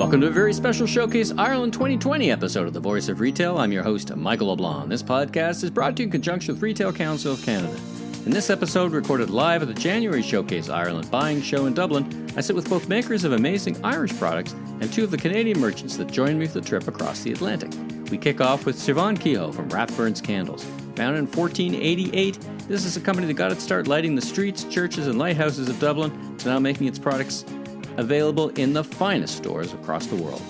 Welcome to a very special Showcase Ireland 2020 episode of The Voice of Retail. I'm your host, Michael LeBlanc. This podcast is brought to you in conjunction with Retail Council of Canada. In this episode, recorded live at the January Showcase Ireland buying show in Dublin, I sit with both makers of amazing Irish products and two of the Canadian merchants that joined me for the trip across the Atlantic. We kick off with Siobhán Kehoe from Rathbornes Candles. Founded in 1488, this is a company that got its start lighting the streets, churches, and lighthouses of Dublin to now making its products available in the finest stores across the world.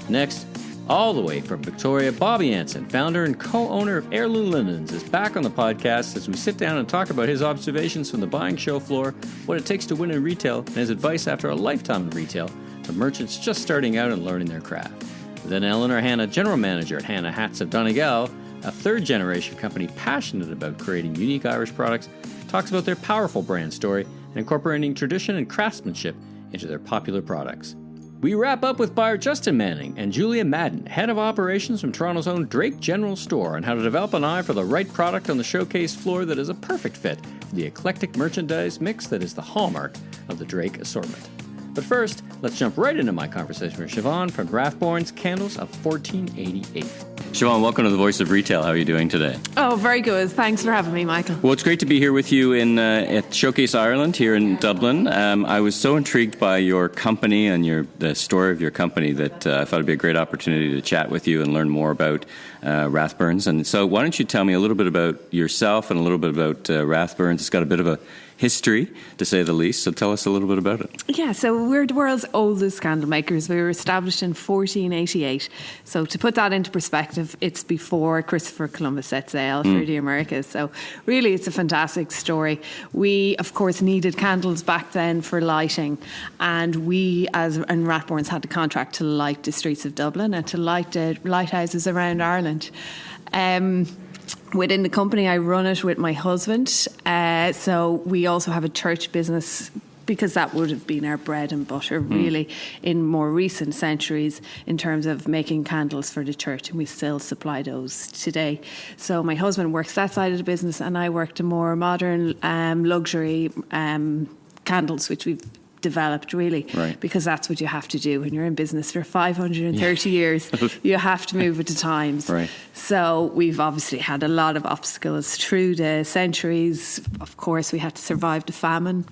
Next, all the way from Victoria, Bobby Anson, founder and co-owner of Heirloom Linens, is back on the podcast as we sit down and talk about his observations from the buying show floor, what it takes to win in retail, and his advice after a lifetime in retail for merchants just starting out and learning their craft. Then Eleanor Hanna, general manager at Hanna Hats of Donegal, a third-generation company passionate about creating unique Irish products, talks about their powerful brand story and incorporating tradition and craftsmanship into their popular products. We wrap up with buyer Justin Manning and Julia Madden, head of operations from Toronto's own Drake General Store, on how to develop an eye for the right product on the showcase floor that is a perfect fit for the eclectic merchandise mix that is the hallmark of the Drake assortment. But first, let's jump right into my conversation with Siobhán from Rathbornes Candles of 1488. Siobhán, welcome to the Voice of Retail. How are you doing today? Oh, very good. Thanks for having me, Michael. Well, it's great to be here with you at Showcase Ireland here in Dublin. I was so intrigued by your company and the story of your company that I thought it'd be a great opportunity to chat with you and learn more about Rathbornes. And so why don't you tell me a little bit about yourself and a little bit about Rathbornes. It's got a bit of a history, to say the least, so tell us a little bit about it. Yeah, so we're the world's oldest candle makers. We were established in 1488. So to put that into perspective, it's before Christopher Columbus set sail for the Americas. So really, it's a fantastic story. We, of course, needed candles back then for lighting, and we, as in Rathbornes, had the contract to light the streets of Dublin and to light the lighthouses around Ireland. Within the company, I run it with my husband. So we also have a church business, because that would have been our bread and butter, really, in more recent centuries in terms of making candles for the church, and we still supply those today. So my husband works that side of the business, and I work the more modern luxury candles, which we've developed, really, because that's what you have to do when you're in business for 530 years. You have to move with the times. So we've obviously had a lot of obstacles through the centuries. Of course, we had to survive the famine,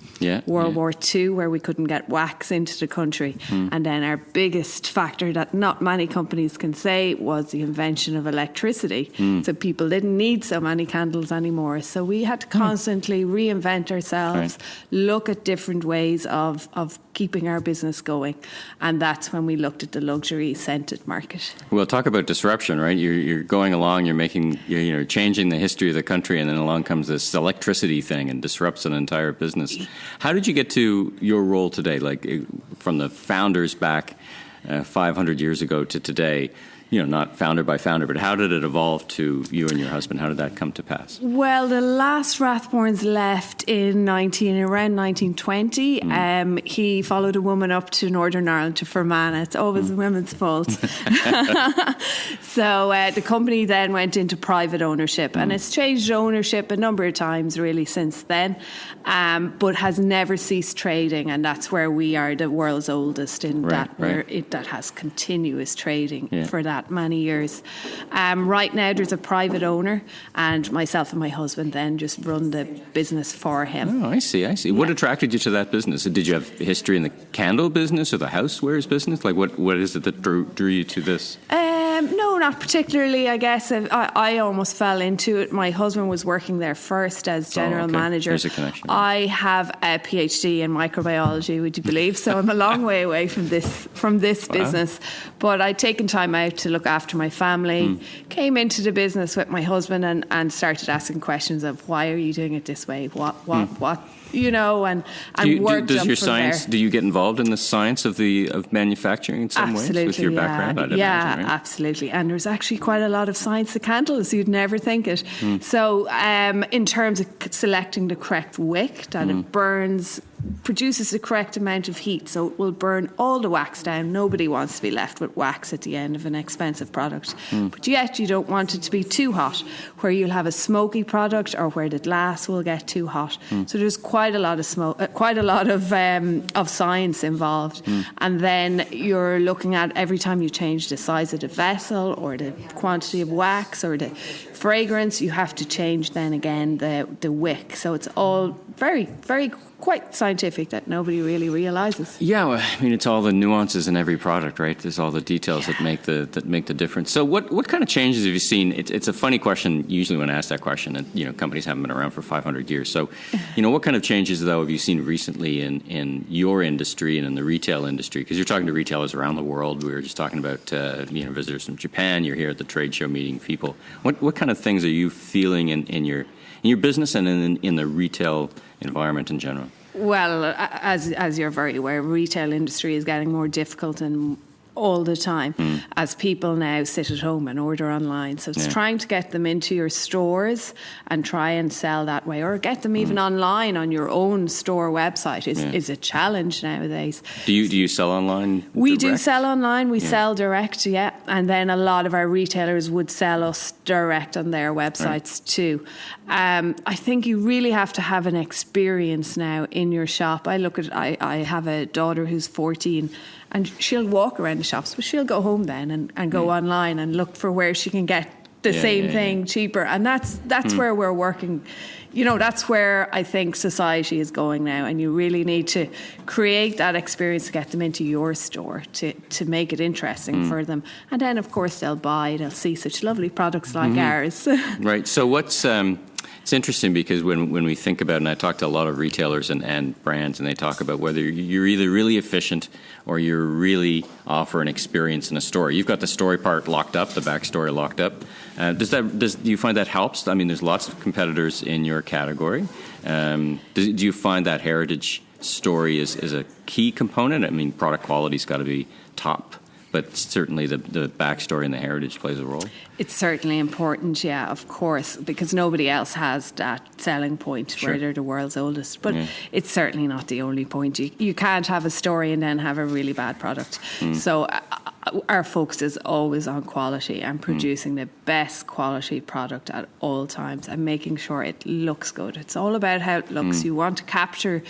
World War II, where we couldn't get wax into the country. And then our biggest factor that not many companies can say was the invention of electricity. So people didn't need so many candles anymore. So we had to constantly reinvent ourselves, look at different ways of keeping our business going, and that's when we looked at the luxury scented market. Well, talk about disruption, right? You're going along, you're changing the history of the country, and then along comes this electricity thing and disrupts an entire business. How did you get to your role today, like from the founders back 500 years ago to today? Not founder by founder, but how did it evolve to you and your husband? How did that come to pass? Well, the last Rathbornes left around 1920. He followed a woman up to Northern Ireland, to Fermanagh. It's always women's fault. So the company then went into private ownership, and it's changed ownership a number of times really since then, but has never ceased trading, and that's where we are the world's oldest in that has continuous trading for that many years. Right now there's a private owner, and myself and my husband then just run the business for him. Oh, I see. What attracted you to that business? Did you have history in the candle business or the housewares business? Like what is it that drew you to this? No, not particularly, I guess. I almost fell into it. My husband was working there first as general manager. There's a connection. I have a PhD in microbiology, would you believe? So I'm a long way away from this business. But I'd taken time out to look after my family, came into the business with my husband and started asking questions of, why are you doing it this way? What? And worked up from there. Do you get involved in the science of manufacturing in some ways with your background? I'd imagine, right? Absolutely. And there's actually quite a lot of science to candles. You'd never think it. So in terms of selecting the correct wick, that it burns produces the correct amount of heat, so it will burn all the wax down. Nobody wants to be left with wax at the end of an expensive product. But yet you don't want it to be too hot, where you'll have a smoky product or where the glass will get too hot. So there's quite a lot of of science involved. And then you're looking at every time you change the size of the vessel or the quantity of wax or the fragrance, you have to change then again the wick. So it's all very, very quite scientific that nobody really realizes. Yeah, well, I mean, it's all the nuances in every product, right? There's all the details that make the difference. So what kind of changes have you seen? It's a funny question usually when I ask that question, and companies haven't been around for 500 years. So what kind of changes though have you seen recently in your industry and in the retail industry? Because you're talking to retailers around the world. We were just talking about visitors from Japan. You're here at the trade show meeting people. What kind of things are you feeling in your business and in the retail environment in general? Well, as you're very aware, retail industry is getting more difficult and all the time as people now sit at home and order online. So it's trying to get them into your stores and try and sell that way, or get them even online on your own store website is a challenge nowadays. Do you sell online? We do sell online. We sell direct, and then a lot of our retailers would sell us direct on their websites too. I think you really have to have an experience now in your shop. I have a daughter who's 14, and she'll walk around the shops, but she'll go home then and go online and look for where she can get the same thing cheaper. And that's where we're working. That's where I think society is going now, and you really need to create that experience to get them into your store to make it interesting for them. And then, of course, they'll see such lovely products like ours. Right. So what's... It's interesting because when we think about, and I talk to a lot of retailers and brands, and they talk about whether you're either really efficient or you're really offer an experience in a store. You've got the story part locked up, the backstory locked up. Do you find that helps? I mean, there's lots of competitors in your category. Do you find that heritage story is a key component? I mean, product quality's got to be top, but certainly the backstory and the heritage plays a role. It's certainly important, of course, because nobody else has that selling point where they're the world's oldest. But it's certainly not the only point. You can't have a story and then have a really bad product. So our focus is always on quality and producing the best quality product at all times and making sure it looks good. It's all about how it looks. You want to capture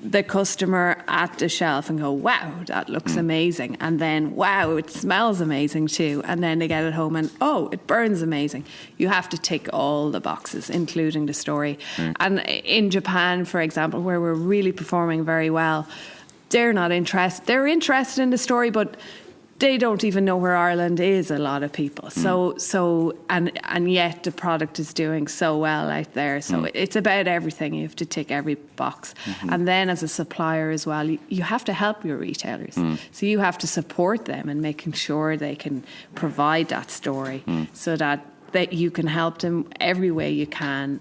the customer at the shelf and go, wow, that looks amazing. And then, wow, it smells amazing too. And then they get it home and, oh, it burns amazing. You have to tick all the boxes, including the story. And in Japan, for example, where we're really performing very well, they're not interested. They're interested in the story, but they don't even know where Ireland is, a lot of people. And yet the product is doing so well out there. So it's about everything. You have to tick every box. And then as a supplier as well, you have to help your retailers. So you have to support them in making sure they can provide that story so that you can help them every way you can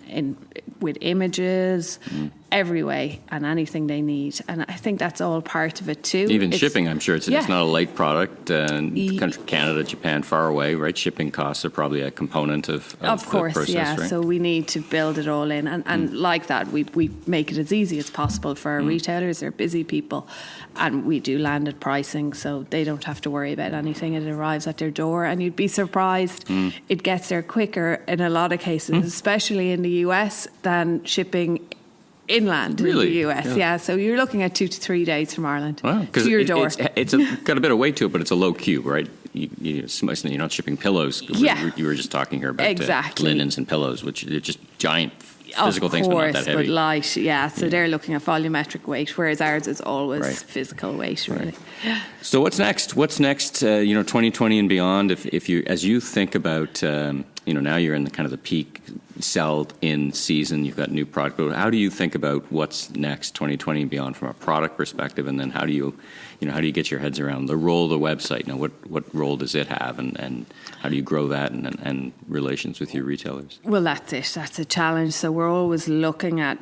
with images, every way, and anything they need. And I think that's all part of it too. Even shipping, I'm sure it's not a light product. Canada, Japan, far away, right? Shipping costs are probably a component of course, the process, right? So we need to build it all in. And like that, we make it as easy as possible for our retailers. They're busy people. And we do landed pricing, so they don't have to worry about anything. It arrives at their door, and you'd be surprised. It gets there quicker in a lot of cases, especially in the US, than shipping inland in the US. Yeah, so you're looking at 2 to 3 days from Ireland to your door. It's got a bit of weight to it, but it's a low cube, right? You're not shipping pillows. You were just talking here about linens and pillows, which are just giant physical things, but not that heavy. But light, So they're looking at volumetric weight, whereas ours is always physical weight, really. So what's next? 2020 and beyond. If you, as you think about, now you're in the kind of the peak sell in season. You've got new product. But how do you think about what's next, 2020 and beyond, from a product perspective? And then how do you get your heads around the role of the website? What role does it have, and how do you grow that and relations with your retailers? Well, that's it. That's a challenge. So we're always looking at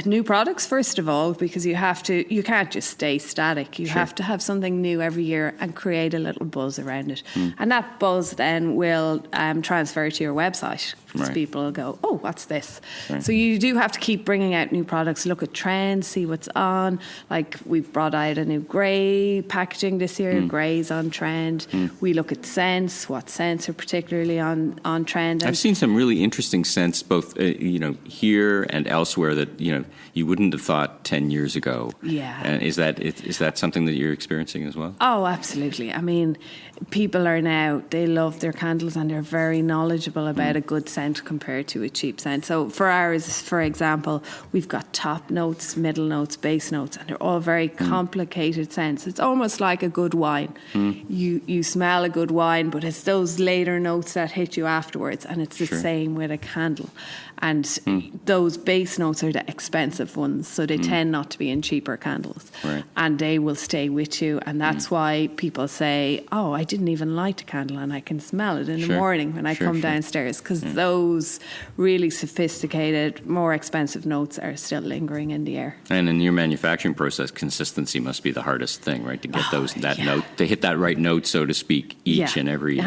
new products first of all, because you can't just stay static. You have to have something new every year and create a little buzz around it, and that buzz then will transfer to your website. because people will go, oh, what's this? Right. So you do have to keep bringing out new products, look at trends, see what's on. Like we've brought out a new grey packaging this year. Grey's on trend. We look at scents, what scents are particularly on trend. I've seen some really interesting scents, both here and elsewhere, that you wouldn't have thought 10 years ago. Yeah. And is that something that you're experiencing as well? Oh, absolutely. I mean, people are now, they love their candles and they're very knowledgeable about a good scent compared to a cheap scent. So for ours, for example, we've got top notes, middle notes, base notes, and they're all very complicated scents. It's almost like a good wine. You smell a good wine, but it's those later notes that hit you afterwards, and it's the same with a candle. And those base notes are the expensive ones, so they tend not to be in cheaper candles. Right. And they will stay with you, and that's why people say, oh, I didn't even light a candle and I can smell it in the morning when I come downstairs, because those really sophisticated, more expensive notes are still lingering in the air. And in your manufacturing process, consistency must be the hardest thing, right? To get note, to hit that right note, so to speak, each and every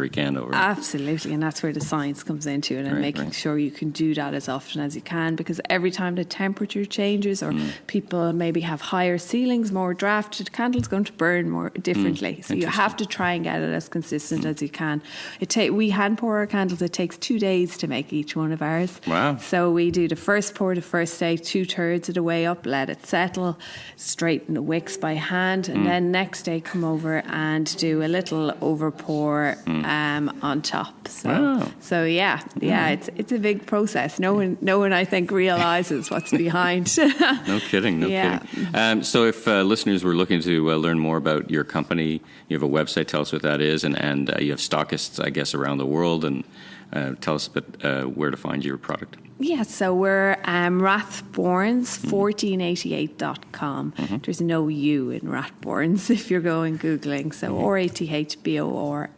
candle. Right? Absolutely, and that's where the science comes into it, and making sure you can do that as often as you can, because every time the temperature changes or people maybe have higher ceilings, more draft, the candle's going to burn more differently. So you have to try and get it as consistent as you can. We hand pour our candles. It takes 2 days to make each one of ours. Wow. So we do the first pour the first day, 2/3 of the way up, let it settle, straighten the wicks by hand, and then next day come over and do a little over pour on top. So it's a big process. No one I think realizes what's behind. No kidding. So if listeners were looking to learn more about your company, you have a website. Tell us what that is, and you have stockists, I guess, around the world. And tell us a bit where to find your product. Yeah, so we're Rathbornes 1488.com. There's no U in Rathbornes if you're going Googling. So RATHBORNES.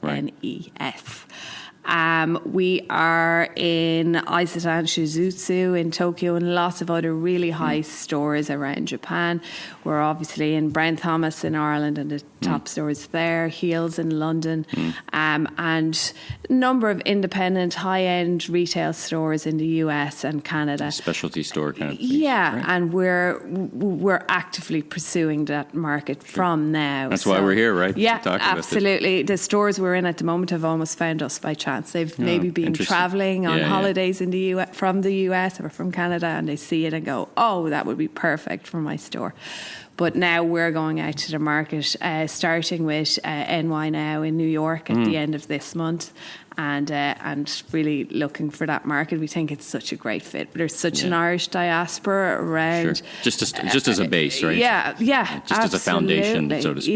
We are in Isetan Shizutsu in Tokyo and lots of other really high stores around Japan. We're obviously in Brown Thomas in Ireland and the top stores there, Heels in London, and a number of independent high-end retail stores in the US and Canada. Specialty store kind of thing. Yeah, right? And we're actively pursuing that market from now. That's why we're here, right? Yeah, absolutely. The stores we're in at the moment have almost found us by chance. They've maybe been traveling on holidays in the US, from the US or from Canada, and they see it and go, oh, that would be perfect for my store. But now we're going out to the market, starting with NY Now in New York at the end of this month, and really looking for that market. We think it's such a great fit. There's such an Irish diaspora around. Sure. Just as a base, right? Yeah, just absolutely. as a foundation, so to speak.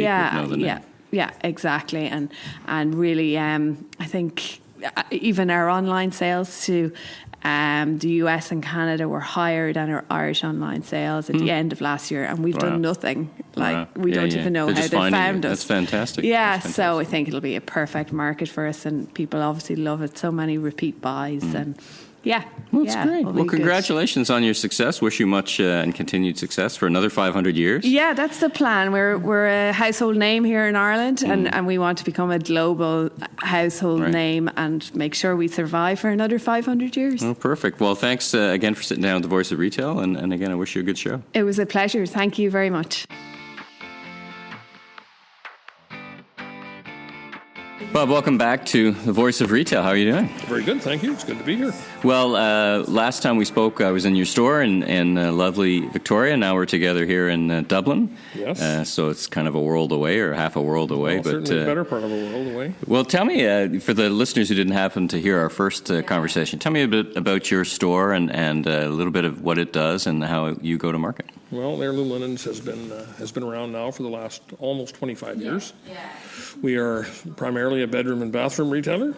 Yeah, exactly. And really, I think even our online sales to the US and Canada were higher than our Irish online sales at the end of last year, and we've done nothing. We don't even know how they found us. That's fantastic. Yeah, so I think it'll be a perfect market for us, and people obviously love it. So many repeat buys and. Yeah. Well, that's great. Well, congratulations on your success. Wish you much and continued success for another 500 years. Yeah, that's the plan. We're a household name here in Ireland, and we want to become a global household name and make sure we survive for another 500 years. Oh, perfect. Well, thanks again for sitting down with the Voice of Retail, and again, I wish you a good show. It was a pleasure. Thank you very much. Bob, welcome back to the Voice of Retail. How are you doing? Very good, thank you. It's good to be here. Well, last time we spoke, I was in your store in lovely Victoria. Now we're together here in Dublin. Yes. So it's kind of a world away, or half a world away. Well, certainly a better part of a world away. Well, tell me, for the listeners who didn't happen to hear our first conversation, tell me a bit about your store and a little bit of what it does and how you go to market. Well, Heirloom Linens has been around now for the last almost 25 years. Yeah. We are primarily a bedroom and bathroom retailer,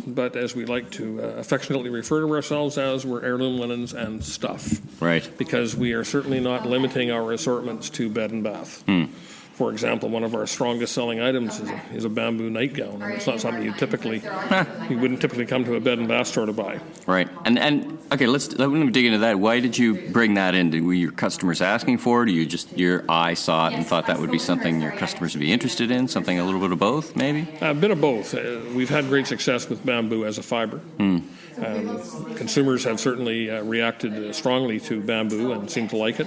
but as we like to affectionately refer to ourselves as, we're heirloom linens and stuff. Right. Because we are certainly not limiting our assortments to bed and bath. For example, one of our strongest selling items is a bamboo nightgown, and it's not something you wouldn't typically come to a bed and bath store to buy. Right. And okay, let me dig into that. Why did you bring that in? Were your customers asking for it, or your eye saw it and thought that would be something your customers would be interested in? Something a little bit of both, maybe? A bit of both. We've had great success with bamboo as a fiber. Consumers have certainly reacted strongly to bamboo and seem to like it.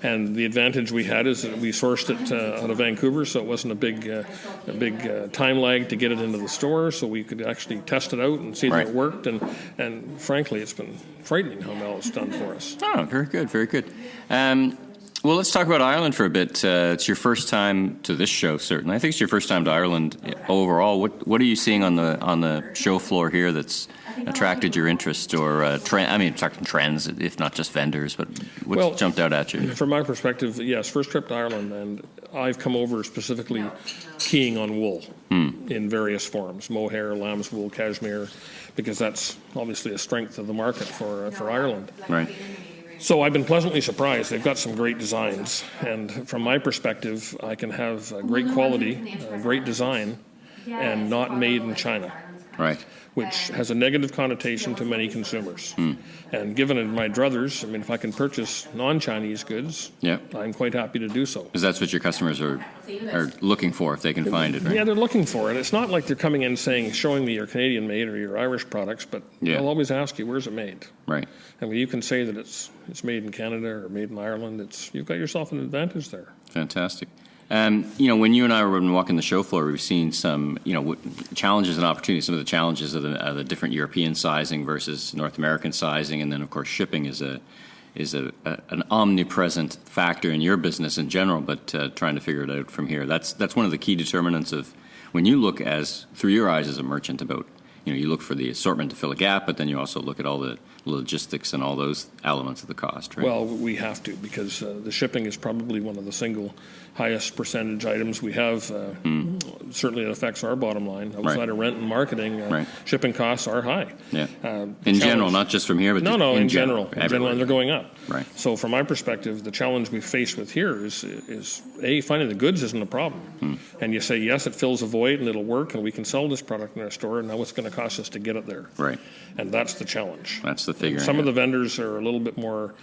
And the advantage we had is that we sourced it out of Vancouver, so it wasn't a big time lag to get it into the store, so we could actually test it out and see that it worked. And frankly, it's been frightening how well it's done for us. Oh, very good, very good. Well, let's talk about Ireland for a bit. It's your first time to this show, certainly. I think it's your first time to Ireland overall. What are you seeing on the show floor here that's attracted your interest, or talking trends, if not just vendors, but what's jumped out at you? From my perspective, yes, first trip to Ireland, and I've come over specifically keying on wool in various forms, mohair, lamb's wool, cashmere, because that's obviously a strength of the market for Ireland. Right. So I've been pleasantly surprised. They've got some great designs, and from my perspective, I can have great quality, great design, and not made in China. Right. Which has a negative connotation to many consumers. And given my druthers, I mean, if I can purchase non-Chinese goods, I'm quite happy to do so. Because that's what your customers are looking for, if they can find it, right? Yeah, they're looking for it. It's not like they're coming in showing me your Canadian made or your Irish products, but they'll always ask you, where's it made? Right. And when you can say that it's made in Canada or made in Ireland, you've got yourself an advantage there. Fantastic. When you and I were walking the show floor, we've seen some, challenges and opportunities. Some of the challenges of the different European sizing versus North American sizing, and then of course shipping is an omnipresent factor in your business in general. But trying to figure it out from here, that's one of the key determinants of when you look through your eyes as a merchant about. You look for the assortment to fill a gap, but then you also look at all the logistics and all those elements of the cost, right? Well, we have to, because the shipping is probably one of the single highest percentage items we have. Certainly it affects our bottom line. Outside of rent and marketing, shipping costs are high. Yeah. In general, not just from here, but in general. In general, and they're going up. Right. So from my perspective, the challenge we face with here is finding the goods isn't a problem. And you say, yes, it fills a void and it'll work and we can sell this product in our store, and now it's going to cost us to get it there. Right. And that's the challenge. That's the figure. Some of the vendors are a little bit more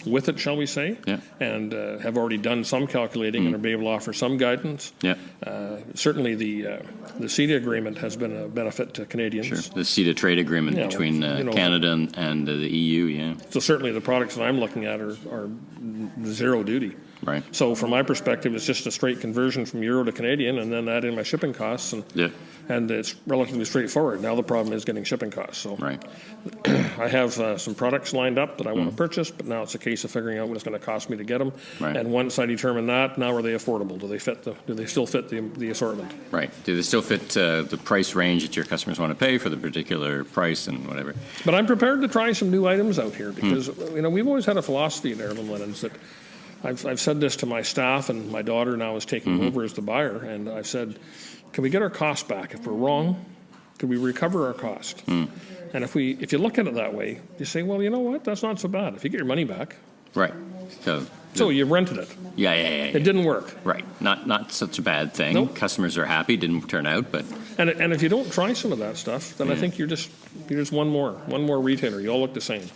with it, shall we say, and have already done some calculating and are able to offer some guidance. Yeah. Certainly the CETA agreement has been a benefit to Canadians. Sure. The CETA trade agreement between Canada and the EU, So certainly the products that I'm looking at are zero duty. Right. So from my perspective, it's just a straight conversion from euro to Canadian, and then add in my shipping costs, and it's relatively straightforward. Now the problem is getting shipping costs. So I have some products lined up that I want to purchase, but now it's a case of figuring out what it's going to cost me to get them. Right. And once I determine that, now are they affordable? Do they still fit the assortment? Right. Do they still fit the price range that your customers want to pay for the particular price and whatever? But I'm prepared to try some new items out here because we've always had a philosophy at Heirloom Linens that. I've said this to my staff, and my daughter now is taking over as the buyer, and I've said, can we get our cost back? If we're wrong, could we recover our cost? And if you look at it that way, you say, well, you know what? That's not so bad. If you get your money back. Right. So you rented it. Yeah. It didn't work. Right. Not such a bad thing. Nope. Customers are happy. Didn't turn out, but. And if you don't try some of that stuff, then I think you're just one more retailer. You all look the same.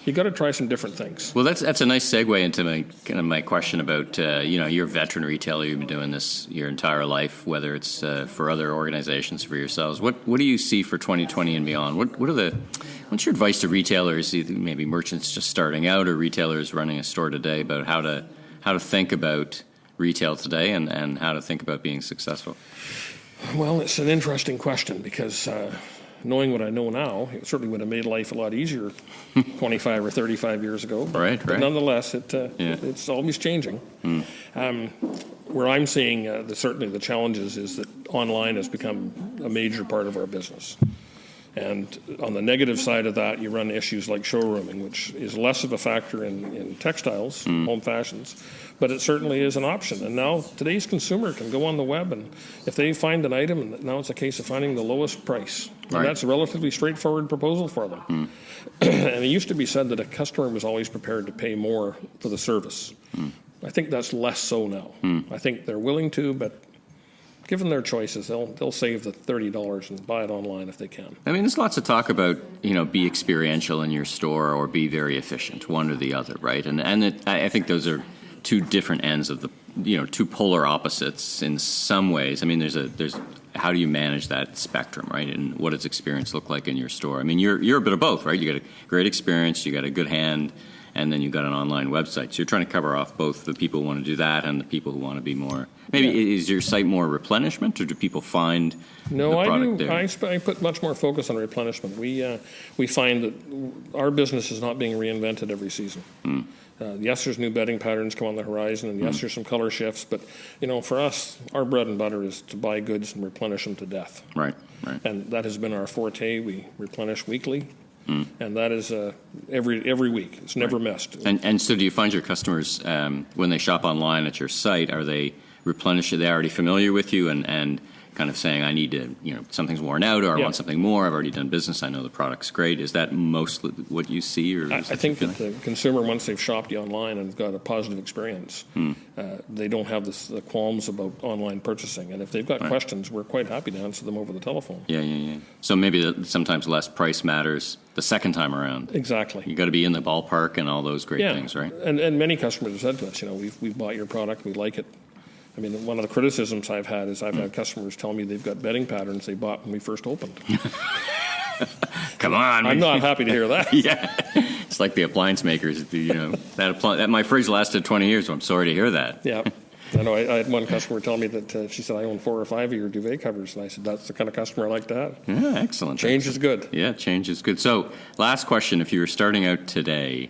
You got to try some different things. Well, that's a nice segue into my question about you're a veteran retailer. You've been doing this your entire life, whether it's for other organizations, for yourselves. What do you see for 2020 and beyond? What's your advice to retailers, either maybe merchants just starting out or retailers running a store today, about how to think about retail today and how to think about being successful? Well, it's an interesting question because. Knowing what I know now, it certainly would have made life a lot easier 25 or 35 years ago. Right. But nonetheless, it's always changing. Where I'm seeing certainly the challenges is that online has become a major part of our business. And on the negative side of that, you run issues like showrooming, which is less of a factor in textiles, home fashions, but it certainly is an option. And now today's consumer can go on the web, and if they find an item, and now it's a case of finding the lowest price. And that's a relatively straightforward proposal for them. And it used to be said that a customer was always prepared to pay more for the service. I think that's less so now. I think they're willing to, but given their choices, they'll save the $30 and buy it online if they can. I mean, there's lots of talk about, be experiential in your store or be very efficient, one or the other, right? And I think those are two different ends of the, two polar opposites in some ways. I mean, there's how do you manage that spectrum, right? And what does experience look like in your store? I mean, you're a bit of both, right? You got a great experience, you got a good hand, and then you've got an online website. So you're trying to cover off both the people who want to do that and the people who want to be more. Maybe is your site more replenishment, or do people find the product there? I put much more focus on replenishment. We find that our business is not being reinvented every season. Yes, there's new bedding patterns come on the horizon, and yes, there's some color shifts. But for us, our bread and butter is to buy goods and replenish them to death. Right. And that has been our forte. We replenish weekly. And that is every week. It's never missed. And so do you find your customers, when they shop online at your site, are they replenished? Are they already familiar with you and kind of saying, I need to, something's worn out, or I want something more, I've already done business, I know the product's great. Is that mostly what you see? Or I think that the consumer, once they've shopped you online and got a positive experience, they don't have the qualms about online purchasing. And if they've got questions, we're quite happy to answer them over the telephone. Yeah. So maybe sometimes less price matters the second time around. Exactly. You got to be in the ballpark and all those great things, right? And many customers have said to us, we've bought your product, we like it. I mean, one of the criticisms I've had is I've had customers tell me they've got bedding patterns they bought when we first opened. Come on. I'm not happy to hear that. Yeah. It's like the appliance makers, that my fridge lasted 20 years, so I'm sorry to hear that. Yeah. I know. I had one customer tell me that she said, I own 4 or 5 of your duvet covers. And I said, that's the kind of customer I like to have. Yeah, excellent. Change is good. Yeah, change is good. So last question, if you were starting out today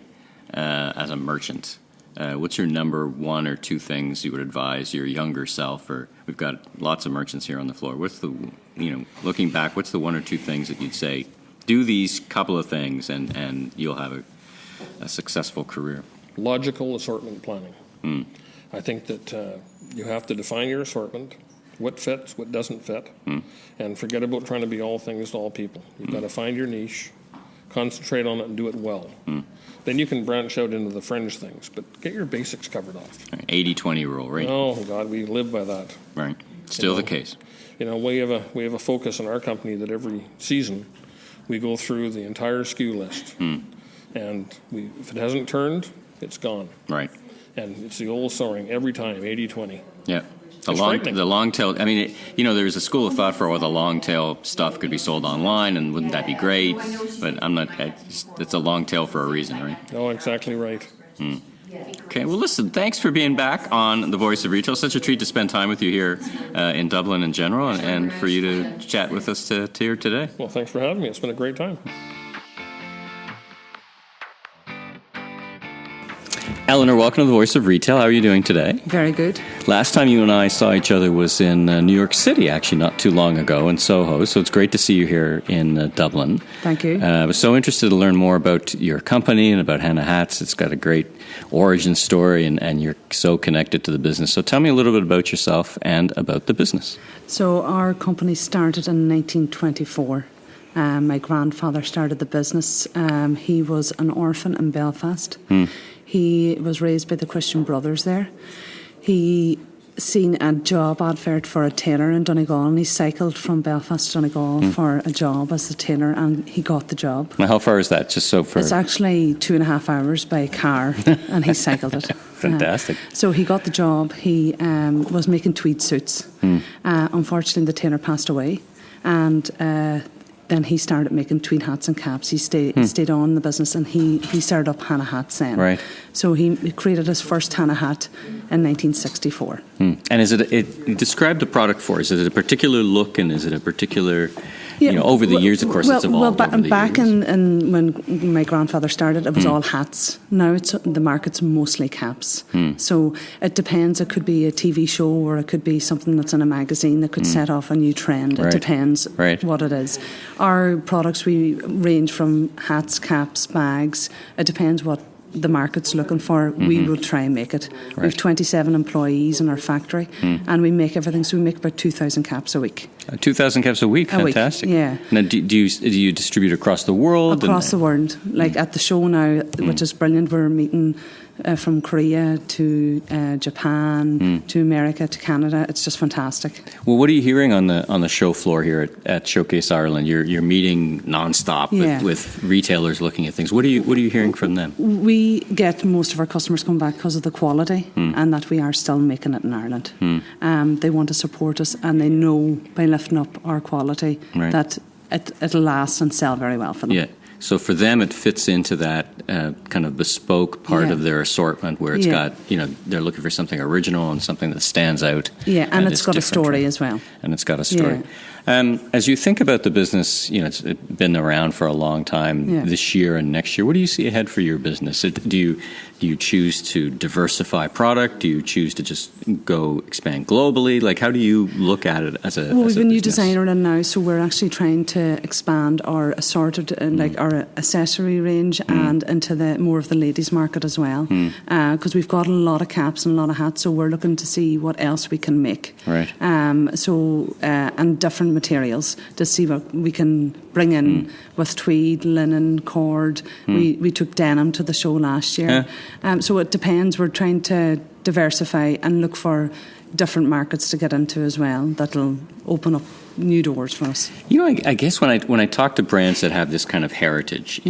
as a merchant, what's your number one or two things you would advise your younger self? Or we've got lots of merchants here on the floor. What's the, looking back, what's the one or two things that you'd say, do these couple of things and you'll have a successful career? Logical assortment planning. I think that you have to define your assortment, what fits, what doesn't fit, and forget about trying to be all things to all people. You've got to find your niche, concentrate on it, and do it well. Then you can branch out into the fringe things, but get your basics covered off. 80-20 rule, right? Oh, God, we live by that. Right. Still the case. We have a focus in our company that every season we go through the entire SKU list. And if it hasn't turned, it's gone. Right. And it's the old sewing every time, 80-20. Yeah. The long tail. I mean, there's a school of thought for the long tail stuff could be sold online, and wouldn't that be great? But I'm not. It's a long tail for a reason, right? Oh, exactly right. Okay. Well, listen. Thanks for being back on The Voice of Retail. Such a treat to spend time with you here in Dublin in general, and for you to chat with us here today. Well, thanks for having me. It's been a great time. Eleanor, welcome to The Voice of Retail. How are you doing today? Very good. Last time you and I saw each other was in New York City, actually, not too long ago, in Soho. So it's great to see you here in Dublin. Thank you. I was so interested to learn more about your company and about Hanna Hats. It's got a great origin story, and you're so connected to the business. So tell me a little bit about yourself and about the business. So our company started in 1924. My grandfather started the business. He was an orphan in Belfast. He was raised by the Christian Brothers there. He seen a job advert for a tailor in Donegal, and he cycled from Belfast to Donegal for a job as a tailor, and he got the job. Now, how far is that? Just so for it's actually 2.5 hours by car, and he cycled it. Fantastic. So he got the job. He was making tweed suits. Unfortunately, the tailor passed away, and then he started making tweed hats and caps. He stayed on in the business, and he started up Hanna Hats then. Right. So he created his first Hanna hat in 1964. And is it describe the product for us? Is it a particular look, and is it a particular... over the years, of course, it's evolved back in when my grandfather started, it was all hats. Now the market's mostly caps. So it depends. It could be a TV show, or it could be something that's in a magazine that could set off a new trend. It depends what it is. Our products, we range from hats, caps, bags. It depends what the market's looking for. We will try and make it. We have 27 employees in our factory, and we make everything. So we make about 2,000 caps a week. 2,000 caps a week? Fantastic. Yeah. Now, do you distribute across the world? Across the world. Like at the show now, which is brilliant, we're meeting from Korea to Japan to America to Canada. It's just fantastic. Well, what are you hearing on the show floor here at Showcase Ireland? You're meeting nonstop with retailers looking at things. What are you hearing from them? We get most of our customers come back because of the quality and that we are still making it in Ireland. They want to support us, and they know by lifting up our quality that it'll last and sell very well for them. Yeah. So for them, it fits into that kind of bespoke part of their assortment where it's got, they're looking for something original and something that stands out. Yeah, and it's got a story as well. And it's got a story. As you think about the business, it's been around for a long time this year and next year. What do you see ahead for your business? Do you choose to diversify product? Do you choose to just go expand globally? Like, how do you look at it as a Well, as we've a a new business? designer in now, so we're actually trying to expand our assorted, our accessory range and into the more of the ladies' market as well. Because we've got a lot of caps and a lot of hats, so we're looking to see what else we can make. Right. And different materials to see what we can bring in with tweed, linen, cord. We took denim to the show last year. So it depends. We're trying to diversify and look for different markets to get into as well. That'll open up new doors for us. I guess when I talk to brands that have this kind of heritage,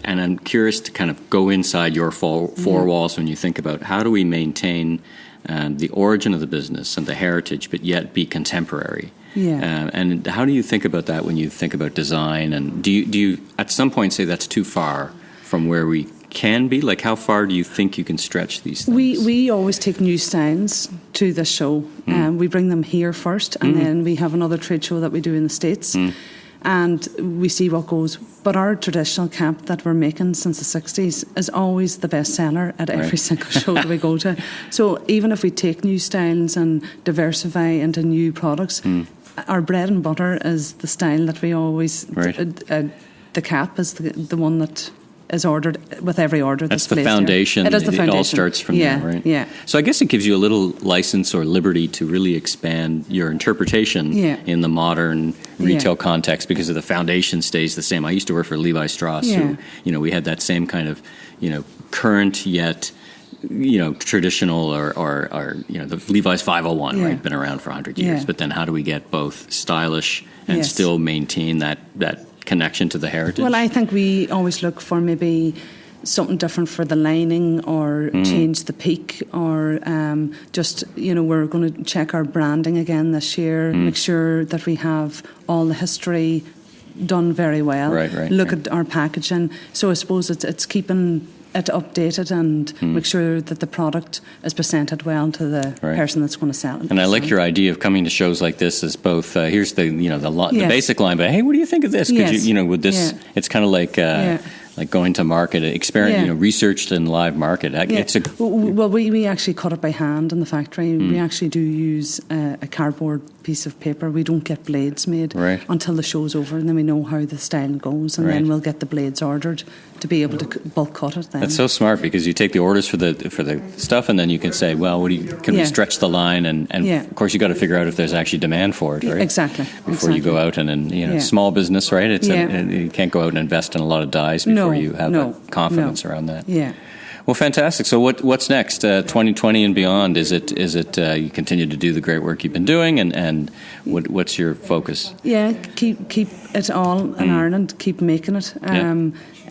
and I'm curious to kind of go inside your four walls when you think about how do we maintain the origin of the business and the heritage, but yet be contemporary. Yeah. And how do you think about that when you think about design? And do you at some point say that's too far from where we can be? Like, how far do you think you can stretch these things? We always take new styles to the show. We bring them here first, and then we have another trade show that we do in the States. And we see what goes. But our traditional cap that we're making since the 60s is always the best seller at every single show that we go to. So even if we take new styles and diversify into new products, our bread and butter is the style that we always... the cap is the one that is ordered with every order. That's the foundation. It is the foundation. It all starts from there, right? Yeah. So I guess it gives you a little license or liberty to really expand your interpretation in the modern retail context because of the foundation stays the same. I used to work for Levi Strauss, who, we had that same kind of, current yet, traditional or the Levi's 501, right? Been around for 100 years. But then how do we get both stylish and still maintain that connection to the heritage? Well, I think we always look for maybe something different for the lining or change the peak or just, we're going to check our branding again this year, make sure that we have all the history done very well. Look at our packaging. So I suppose it's keeping it updated and make sure that the product is presented well to the person that's going to sell it. And I like your idea of coming to shows like this as both here's the the basic line, but hey, what do you think of this? Could you with this? It's kind of like going to market, experiment, researched and live market. Well, we actually cut it by hand in the factory. We actually do use a cardboard piece of paper. We don't get blades made until the show's over, and then we know how the style goes, and then we'll get the blades ordered to be able to bulk cut it. Then that's so smart because you take the orders for the stuff, and then you can say, well, can we stretch the line? And of course, you got to figure out if there's actually demand for it, right? Exactly. Before you go out and small business, right? You can't go out and invest in a lot of dyes before you have confidence around that. Yeah. Well, fantastic. So what's next? 2020 and beyond? Is it you continue to do the great work you've been doing, and what's your focus? Yeah, keep it all in Ireland. Keep making it,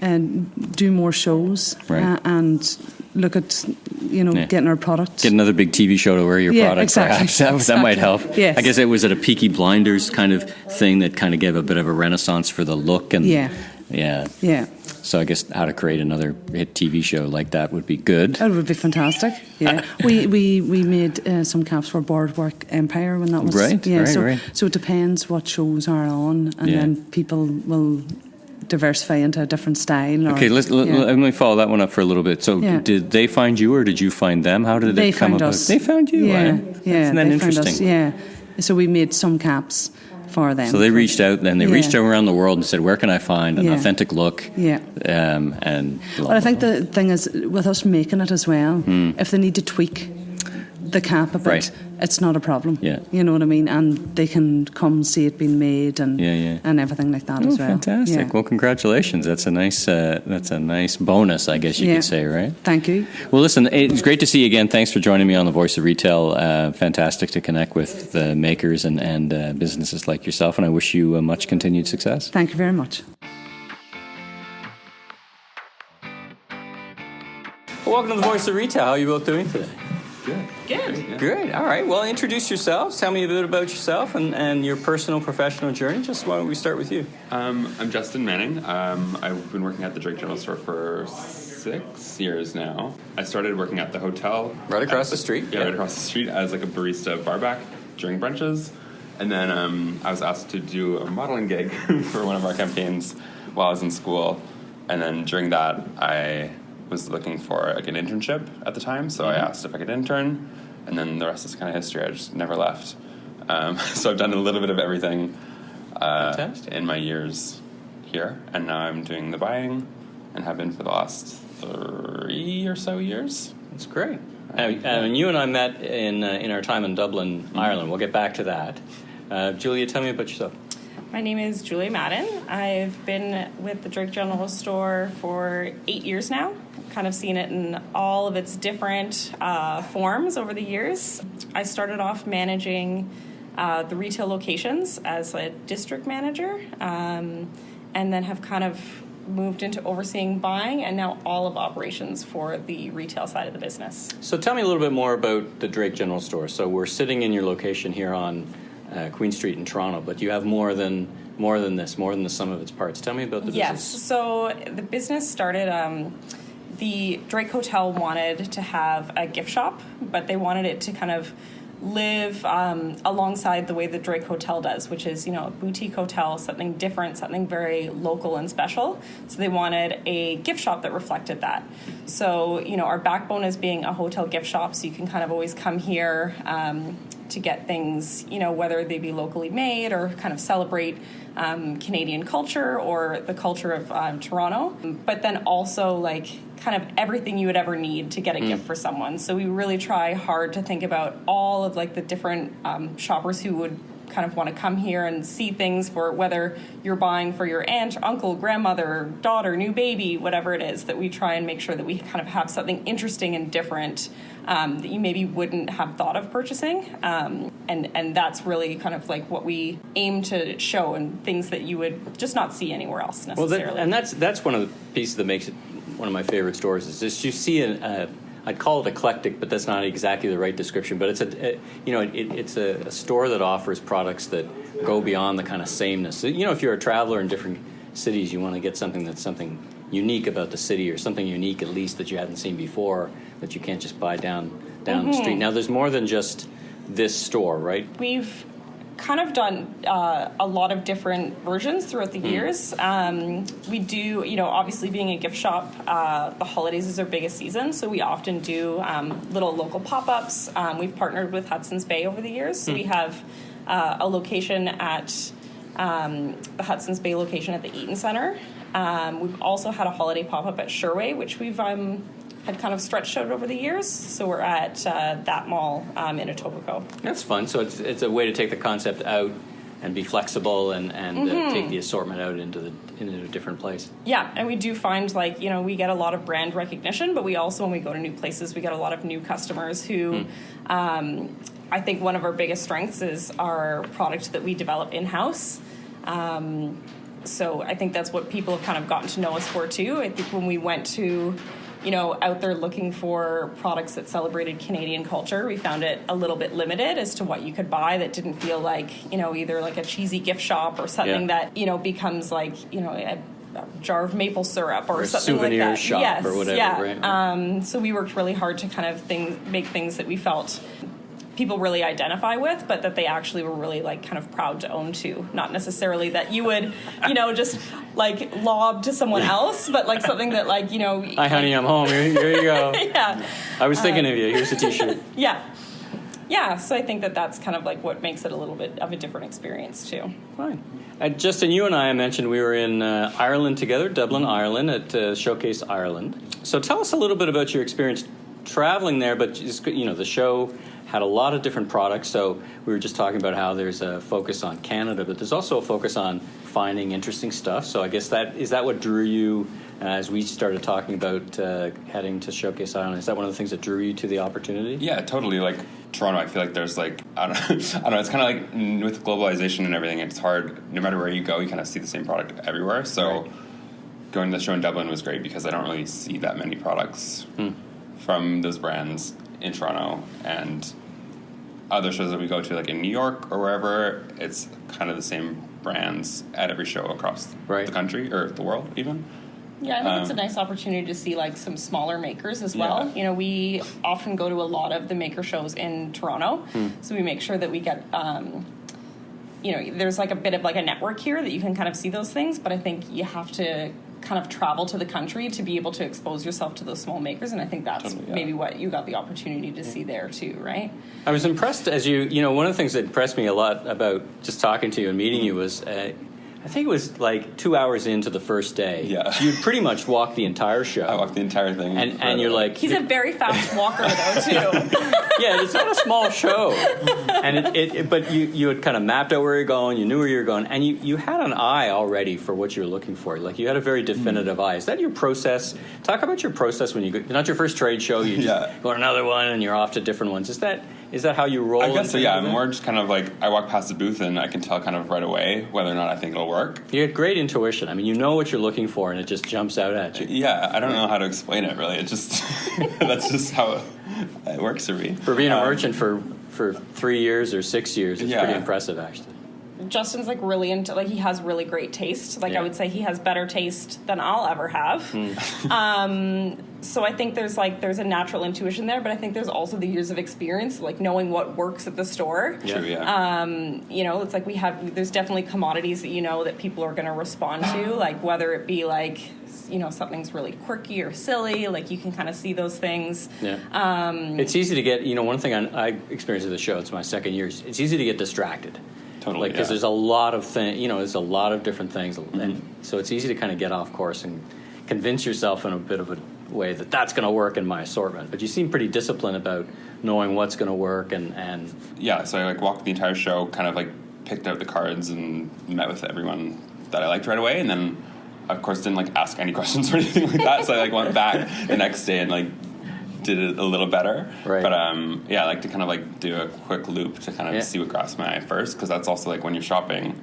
and do more shows, and look at getting our product. Get another big TV show to wear your product. Exactly. Perhaps that might help. Yes. I guess it was at a Peaky Blinders kind of thing that kind of gave a bit of a renaissance for the look and Yeah. So I guess how to create another hit TV show like that would be good. That would be fantastic. Yeah, we made some caps for Boardwalk Empire when that was So it depends what shows are on, and then people will diversify into a different style. Okay, let me follow that one up for a little bit. So did they find you or did you find them? How did it come about? They found you. Isn't that interesting? So we made some caps for them. So they reached out, and they reached out around the world and said, where can I find an authentic look? I think the thing is, with us making it as well, if they need to tweak the cap a bit, Right. it's not a problem. Yeah. You know what I mean? And they can come see it being made and and everything like that as well. Fantastic. Yeah. Well, congratulations. That's a nice bonus, I guess you could say, right? Thank you. Well, listen, it's great to see you again. Thanks for joining me on The Voice of Retail. Fantastic to connect with the makers and businesses like yourself, and I wish you much continued success. Thank you very much. Well, welcome to The Voice of Retail. How are you both doing today? Good. Good. All right. Well, introduce yourselves. Tell me a bit about yourself and your personal, professional journey. Just why don't we start with you? I'm Justin Manning. I've been working at the Drake General Store for 6 years now. I started working at the hotel. Right across the street? Yeah, right across the street as like a barista barback during brunches. And then I was asked to do a modeling gig for one of our campaigns while I was in school. And then during that, I was looking for like an internship at the time. So I asked if I could intern. And then the rest is kind of history. I just never left. So I've done a little bit of everything in my years here. And now I'm doing the buying and have been for the last 3 or so years. That's great. And you and I met in our time in Dublin, Ireland. We'll get back to that. Julia, tell me about yourself. My name is Julia Madden. I've been with the Drake General Store for 8 years now. Kind of seen it in all of its different forms over the years. I started off managing the retail locations as a district manager, and then have kind of moved into overseeing buying and now all of operations for the retail side of the business. So tell me a little bit more about the Drake General Store. So we're sitting in your location here on Queen Street in Toronto, but you have more than the sum of its parts. Tell me about the business. Yes, so the business started, the Drake Hotel wanted to have a gift shop, but they wanted it to kind of live alongside the way the Drake Hotel does, which is, a boutique hotel, something different, something very local and special. So they wanted a gift shop that reflected that. So, our backbone is being a hotel gift shop, so you can kind of always come here to get things, whether they be locally made or kind of celebrate Canadian culture or the culture of Toronto, but then also kind of everything you would ever need to get a gift for someone. So we really try hard to think about all of the different shoppers who would kind of want to come here and see things, for whether you're buying for your aunt, uncle, grandmother, daughter, new baby, whatever it is, that we try and make sure that we kind of have something interesting and different that you maybe wouldn't have thought of purchasing. And that's really kind of what we aim to show, and things that you would just not see anywhere else necessarily. Well, that's one of the pieces that makes it one of my favorite stores, is just you see I'd call it eclectic, but that's not exactly the right description. But it's a store that offers products that go beyond the kind of sameness. So, if you're a traveler in different cities, you want to get something that's something unique about the city, or something unique at least that you hadn't seen before, that you can't just buy down the street. Now, there's more than just this store, right? We've kind of done a lot of different versions throughout the years. We do, obviously being a gift shop, the holidays is our biggest season, so we often do little local pop-ups. We've partnered with Hudson's Bay over the years, so we have a location at the Hudson's Bay location at the Eaton Centre. We've also had a holiday pop-up at Sherway, which we've had kind of stretched out over the years. So we're at that mall in Etobicoke. That's fun. So it's a way to take the concept out and be flexible and take the assortment out into a different place. Yeah, and we do find we get a lot of brand recognition, but we also, when we go to new places, we get a lot of new customers who I think one of our biggest strengths is our product that we develop in-house. So I think that's what people have kind of gotten to know us for too. I think when we went to out there looking for products that celebrated Canadian culture, we found it a little bit limited as to what you could buy that didn't feel either a cheesy gift shop or something that, becomes a jar of maple syrup or something like that. Shop yes, or whatever, yeah. right? So we worked really hard to kind of make things that we felt people really identify with, but that they actually were really kind of proud to own too. Not necessarily that you would, just lob to someone else, but something that Hi, honey, I'm home. Here you go. Yeah. I was thinking of you. Here's a T-shirt. Yeah. Yeah. So I think that's kind of what makes it a little bit of a different experience too. Fine. Justin, you and I mentioned we were in Ireland together, Dublin, Ireland, at Showcase Ireland. So tell us a little bit about your experience traveling there, but just, the show had a lot of different products. So we were just talking about how there's a focus on Canada, but there's also a focus on finding interesting stuff. So I guess is that what drew you as we started talking about heading to Showcase Ireland? Is that one of the things that drew you to the opportunity? Yeah, totally. Like Toronto, I feel like there's like, I don't know, it's kind of like with globalization and everything, it's hard, no matter where you go, you kind of see the same product everywhere. So going to the show in Dublin was great because I don't really see that many products from those brands in Toronto. And other shows that we go to, like in New York or wherever, it's kind of the same brands at every show across the country, or the world even. Yeah, I think it's a nice opportunity to see like some smaller makers as well. Yeah. You know, we often go to a lot of the maker shows in Toronto, so we make sure that we get, you know, there's like a bit of like a network here that you can kind of see those things, but I think you have to kind of travel to the country to be able to expose yourself to those small makers, and I think that's maybe what you got the opportunity to see there too, right? I was impressed as you know, one of the things that impressed me a lot about just talking to you and meeting you was I think it was like 2 hours into the first day. Yeah. You'd pretty much walked the entire show. I walked the entire thing. And you're like... He's a very fast walker, though, too. Yeah, it's not a small show. And but you had kind of mapped out where you're going, you knew where you were going, and you had an eye already for what you were looking for. Like, you had a very definitive eye. Is that your process? Talk about your process when you go... Not your first trade show, you just go to another one and you're off to different ones. Is that how you roll? I guess so, yeah. I'm more just kind of like, I walk past the booth and I can tell kind of right away whether or not I think it'll work. You had great intuition. I mean, you know what you're looking for and it just jumps out at you. Yeah, I don't know how to explain it, really. It just, that's just how it works for me. For being a merchant for 3 years or 6 years, it's pretty impressive, actually. Justin's like really into, like, he has really great taste. Like, I would say he has better taste than I'll ever have. So I think there's a natural intuition there, but I think there's also the years of experience, like knowing what works at the store. True, yeah. You know, it's like there's definitely commodities that you know that people are going to respond to, like whether it be like, you know, something's really quirky or silly, like you can kind of see those things. Yeah. It's easy to get, you know, one thing I experienced at the show, it's my second year, it's easy to get distracted. Totally, because there's a lot of there's a lot of different things, and so it's easy to kind of get off course and convince yourself in a bit of a way that that's going to work in my assortment. But you seem pretty disciplined about knowing what's going to work, and yeah. So I like walked the entire show, kind of like picked out the cards and met with everyone that I liked right away, and then of course didn't like ask any questions or anything like that. So I like went back the next day and like did it a little better. Right. But I like to kind of like do a quick loop to kind of see what grabs my eye first, because that's also like when you're shopping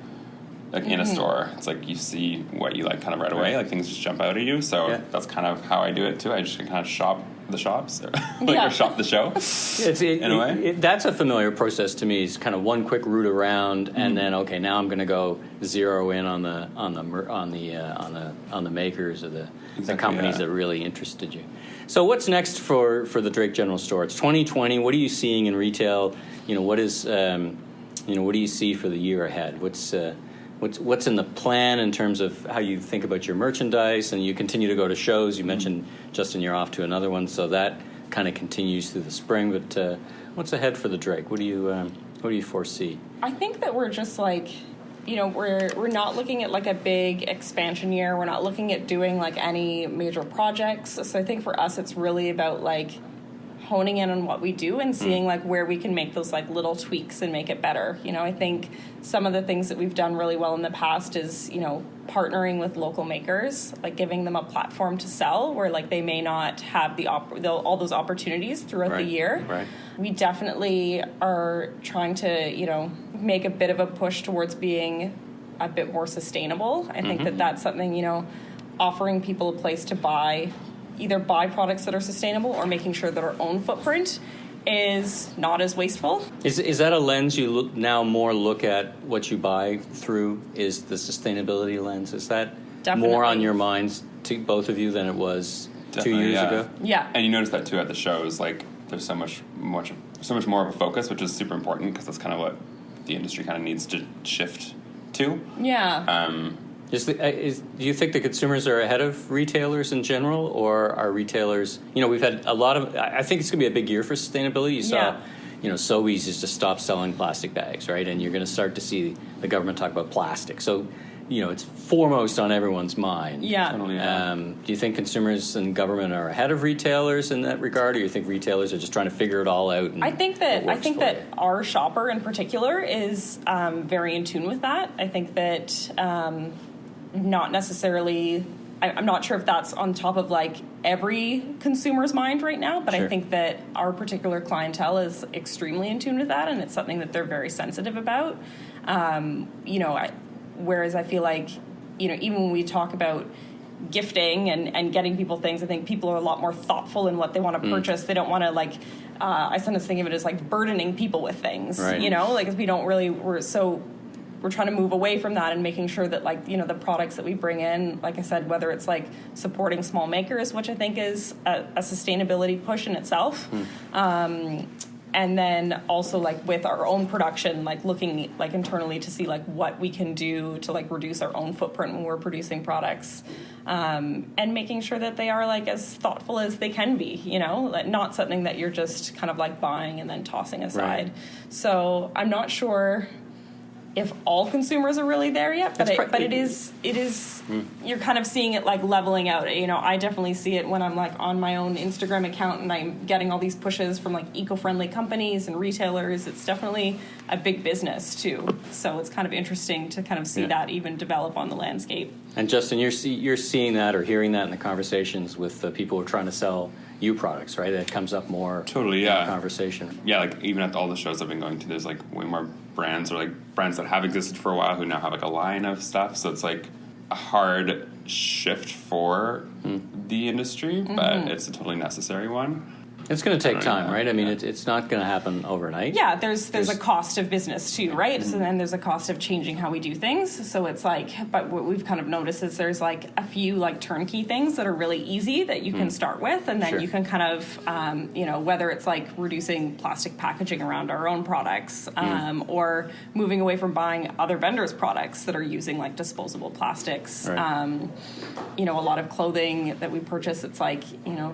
like in a store, it's like you see what you like kind of right away, like things just jump out at you. So that's kind of how I do it too. I just kind of shop the shops or or shop the show in a way. That's a familiar process to me. It's kind of one quick route around, and then now I'm going to go zero in on the makers or the companies that really interested you. So what's next for the Drake General Store? It's 2020. What are you seeing in retail? You know, what do you see for the year ahead? What's in the plan in terms of how you think about your merchandise, and you continue to go to shows? You mentioned, Justin, you're off to another one, so that kind of continues through the spring. But what's ahead for the Drake? What do you foresee? I think that we're just like, you know, we're not looking at like a big expansion year. We're not looking at doing like any major projects. So I think for us, it's really about like honing in on what we do and seeing like where we can make those like little tweaks and make it better. You know, I think some of the things that we've done really well in the past is, you know, partnering with local makers, like giving them a platform to sell where like they may not have all those opportunities throughout the year. Right. We definitely are trying to, you know, make a bit of a push towards being a bit more sustainable. I think that's something, you know, offering people a place to either buy products that are sustainable or making sure that our own footprint is not as wasteful. Is that a lens you now more look at what you buy through, is the sustainability lens? Is that more on your minds to both of you than it was 2 years ago? Yeah. And you notice that too at the shows, like there's so much more of a focus, which is super important because that's kind of what the industry kind of needs to shift to. Yeah. Do you think the consumers are ahead of retailers in general, or are retailers, you know, we've had a lot of, I think it's going to be a big year for sustainability. You saw, you know, Sobeys is to stop selling plastic bags, right? And you're going to start to see the government talk about plastic. So it's foremost on everyone's mind. Yeah. Totally, yeah. Do you think consumers and government are ahead of retailers in that regard, or you think retailers are just trying to figure it all out? And I think that you? our shopper in particular is very in tune with that. I think that not necessarily. I'm not sure if that's on top of like every consumer's mind right now, but Sure. I think that our particular clientele is extremely in tune with that, and it's something that they're very sensitive about. Whereas I feel like, even when we talk about gifting and getting people things, I think people are a lot more thoughtful in what they want to purchase. They don't want to like, I sometimes think of it as like burdening people with things, Right. like we don't really, we're trying to move away from that and making sure that like, the products that we bring in, like I said, whether it's like supporting small makers, which I think is a sustainability push in itself. And then also like with our own production, like looking like internally to see like what we can do to like reduce our own footprint when we're producing products, and making sure that they are like as thoughtful as they can be, like not something that you're just kind of like buying and then tossing aside. Right. So I'm not sure if all consumers are really there yet, but it is you're kind of seeing it like leveling out. I definitely see it when I'm like on my own Instagram account and I'm getting all these pushes from like eco-friendly companies and retailers. It's definitely a big business too. So it's kind of interesting to kind of see that even develop on the landscape. And Justin, you're seeing that or hearing that in the conversations with the people who are trying to sell you products, right? That comes up more. Totally, in yeah. the conversation. Yeah, like even at all the shows I've been going to, there's like way more brands or like brands that have existed for a while who now have like a line of stuff. So it's like a hard shift for the industry, but it's a totally necessary one. It's going to take time, Yeah. right? I mean, Yeah. it's not going to happen overnight. Yeah, there's a cost of business too, right? So then there's a cost of changing how we do things. So it's like, but what we've kind of noticed is there's like a few like turnkey things that are really easy that you can start with, and then Sure. you can kind of, whether it's like reducing plastic packaging around our own products, or moving away from buying other vendors' products that are using like disposable plastics. Right. A lot of clothing that we purchase, it's like,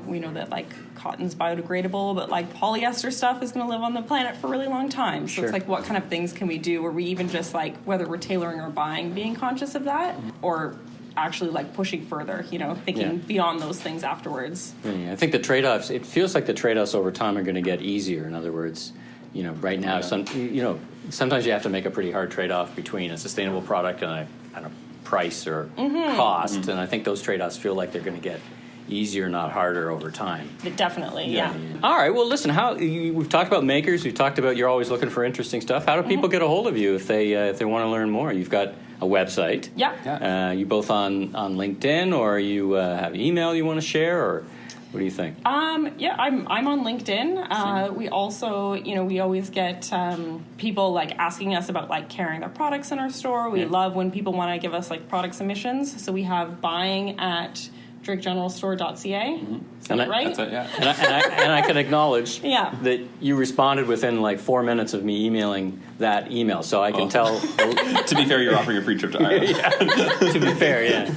we know that like cotton's biodegradable, but like polyester stuff is going to live on the planet for a really long time. So Sure. it's like, what kind of things can we do? Or we even just like, whether we're tailoring or buying, being conscious of that, or actually like pushing further, thinking beyond those things afterwards. Yeah, I think the trade-offs, it feels like the trade-offs over time are going to get easier. In other words, right now, sometimes you have to make a pretty hard trade-off between a sustainable product and a price or cost. And I think those trade-offs feel like they're going to get easier, not harder over time. Definitely, yeah. All right, well, listen, we've talked about makers, we've talked about you're always looking for interesting stuff. How do people get a hold of you if they want to learn more? You've got a website. Yeah. You both on LinkedIn, or you have an email you want to share, or what do you think? I'm on LinkedIn. We also, we always get people like asking us about like carrying their products in our store. We love when people want to give us like product submissions. So we have buying at drakegeneralstore.ca. Is that right? That's it, yeah. And I can acknowledge that you responded within like 4 minutes of me emailing that email, so I can tell. To be fair, you're offering a free trip to Ireland. To be fair,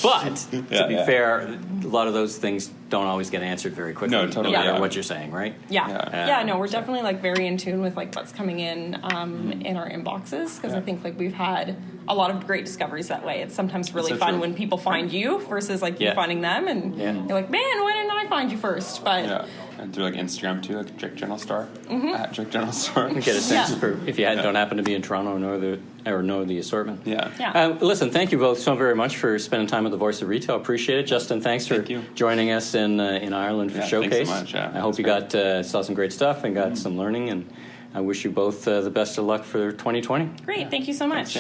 but to be fair, a lot of those things don't always get answered very quickly. No, totally. No matter what you're saying, right? We're definitely like very in tune with like what's coming in our inboxes, because I think like we've had a lot of great discoveries that way. It's sometimes really fun when people find you versus like you finding them, and you're like, man, why didn't I find you first? But and through like Instagram too, like Drake General Store at Drake General Store. Get a sense for if you don't happen to be in Toronto or know the assortment. Listen, thank you both so very much for spending time with the Voice of Retail. Appreciate it, Justin. Thanks for joining us in Ireland for Showcase. Thanks so much. I hope you saw some great stuff and got some learning, and I wish you both the best of luck for 2020. Great, thank you so much.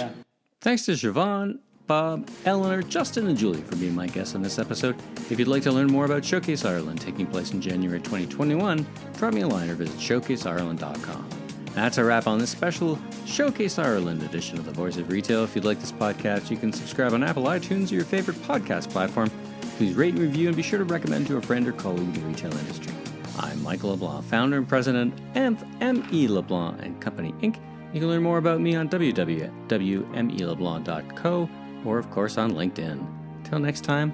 Thanks to Siobhán, Bob, Eleanor, Justin, and Julie for being my guests on this episode. If you'd like to learn more about Showcase Ireland taking place in January 2021, drop me a line or visit showcaseireland.com. That's a wrap on this special Showcase Ireland edition of The Voice of Retail. If you'd like this podcast, you can subscribe on Apple iTunes or your favorite podcast platform. Please rate and review, and be sure to recommend to a friend or colleague in the retail industry. I'm Michael LeBlanc, founder and president of M.E. LeBlanc and Company, Inc. You can learn more about me on www.meleblanc.co or, of course, on LinkedIn. Till next time,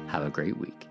have a great week.